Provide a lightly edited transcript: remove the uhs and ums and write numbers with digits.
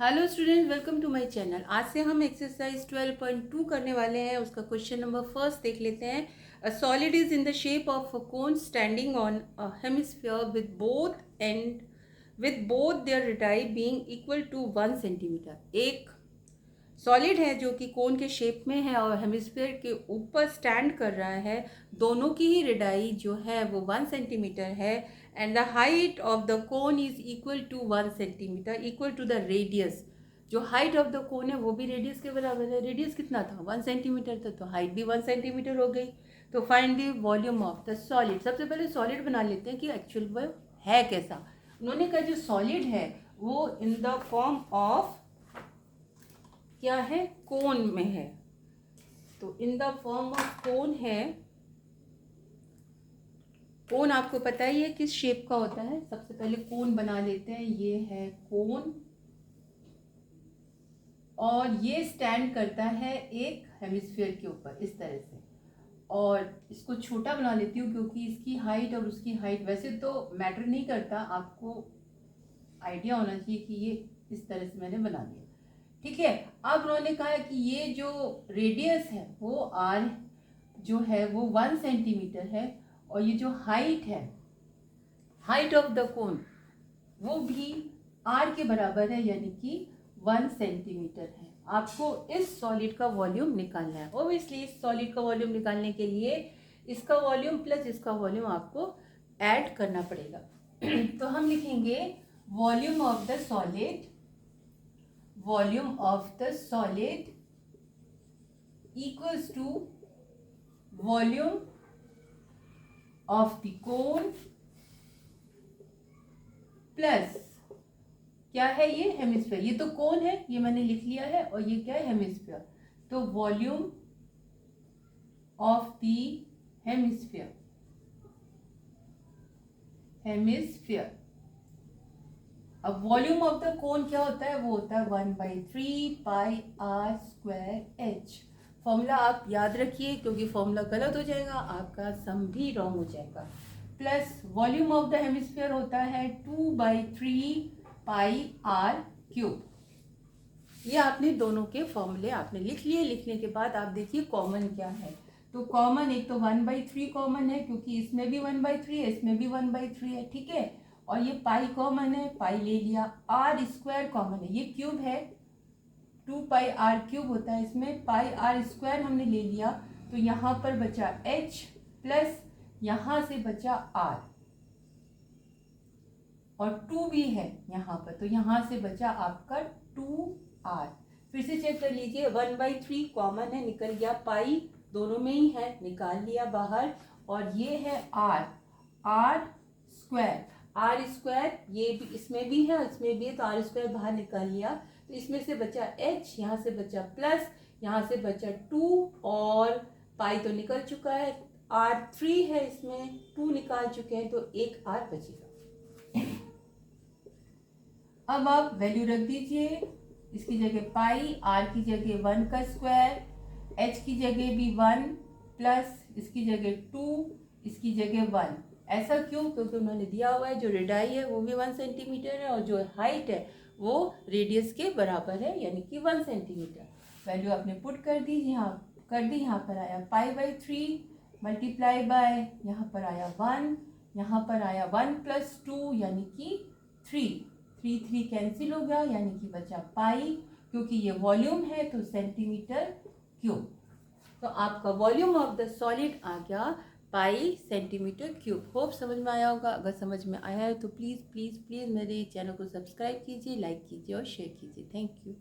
Hello student, welcome to my channel. आज से हम एक्सरसाइज 12.2 करने वाले हैं। उसका क्वेश्चन नंबर फर्स्ट देख लेते हैं। A solid is in the shape of a cone standing on a hemisphere with both their radii being equal to 1 centimetre. एक सॉलिड है जो कि कोन के शेप में है और हेमिस्फीयर के ऊपर स्टैंड कर रहा है। दोनों की ही रेडियाई जो है वो 1 सेंटीमीटर है and the height of the cone is equal to 1 centimetre equal to the radius. जो हाइट ऑफ द कोन है वो भी रेडियस के बराबर है। रेडियस कितना था? 1 सेंटीमीटर था, तो हाइट भी 1 सेंटीमीटर हो गई। तो find the volume of the solid. सबसे पहले सॉलिड बना लेते हैं कि एक्चुअल वो है कैसा। उन्होंने कहा जो सॉलिड है वो इन द फॉर्म ऑफ क्या है, कोन में है। तो in the form of cone है। कोन आपको पता ही है किस शेप का होता है। सबसे पहले कोन बना लेते हैं। ये है कोन और ये स्टैंड करता है एक हेमिस्फीयर के ऊपर इस तरह से। और इसको छोटा बना लेती हूँ क्योंकि इसकी हाइट और उसकी हाइट वैसे तो मैटर नहीं करता, आपको आइडिया होना चाहिए कि ये इस तरह से मैंने बना दिया। ठीक है। अब उन्होंने कहा है कि ये जो रेडियस है वो आर जो है वो 1 सेंटीमीटर है और ये जो हाइट है, हाइट ऑफ द कोन, वो भी आर के बराबर है, यानी कि 1 सेंटीमीटर है। आपको इस सॉलिड का वॉल्यूम निकालना है। ओब्वियसली इस सॉलिड का वॉल्यूम निकालने के लिए इसका वॉल्यूम प्लस इसका वॉल्यूम आपको ऐड करना पड़ेगा। तो हम लिखेंगे volume of the solid, volume of the solid equals to volume of the cone plus क्या है ये हेमिस्फीयर। ये तो कोन है, ये मैंने लिख लिया है, और ये क्या है, हेमिस्फीयर। तो volume of the hemisphere, hemisphere. अब वॉल्यूम ऑफ द कोन क्या होता है? वो होता है 1/3 पाई आर स्क्वायर एच। फॉर्मूला आप याद रखिए क्योंकि फॉर्मूला गलत हो जाएगा, आपका सम भी रॉन्ग हो जाएगा। Plus volume of the hemisphere होता है 2/3 पाई आर क्यूब। ये आपने दोनों के फॉर्मूले आपने लिख लिए। लिखने के बाद आप देखिए कॉमन क्या है। तो कॉमन एक तो 1/3 कॉमन है क्योंकि इसमें भी 1/3 है, इसमें भी 1/3 है। ठीक है। और ये पाई कॉमन है, पाई ले लिया। आर स्क्वायर कॉमन है, ये क्यूब है, 2 पाई आर क्यूब होता है इसमें, पाई आर स्क्वायर हमने ले लिया। तो यहाँ पर बचा एच प्लस यहाँ से बचा आर और 2 भी है यहाँ पर, तो यहाँ से बचा आपका 2r। फिर से चेक कर लीजिए, 1/3 कॉमन है, निकल गया। पाई दोनों में ही है, निकाल लिया बाहर। और ये है r, r square, r square ये भी इसमें भी है, इसमें भी है, तो आर स्क्वायर बाहर निकाल लिया। तो इसमें से बचा एच, यहाँ से बचा प्लस, यहाँ से बचा 2 और पाई तो निकल चुका है। r3 है, इसमें 2 निकाल चुके हैं, तो एक r बचेगा। अब आप वैल्यू रख दीजिए। इसकी जगह पाई, आर की जगह 1 का स्क्वायर, एच की जगह भी 1 प्लस इसकी जगह 2, इसकी जगह 1। ऐसा क्यों? क्योंकि उन्होंने दिया हुआ है जो रेडियाई है वो भी 1 सेंटीमीटर है और जो हाइट है वो रेडियस के बराबर है, यानी कि 1 सेंटीमीटर। वैल्यू आपने पुट कर दी, यहाँ पर आया पाई/3 मल्टीप्लाई बाय, यहाँ पर आया 1, यहाँ पर आया 1 + 2 यानी कि 3 कैंसिल हो गया, यानी कि बचा पाई। क्योंकि ये वॉल्यूम है तो सेंटीमीटर क्यूब। तो आपका वॉल्यूम ऑफ द सॉलिड आ गया पाई सेंटीमीटर क्यूब। होप समझ में आया होगा। अगर समझ में आया है तो प्लीज़ प्लीज़ प्लीज़ मेरे चैनल को सब्सक्राइब कीजिए, लाइक कीजिए और शेयर कीजिए। Thank you.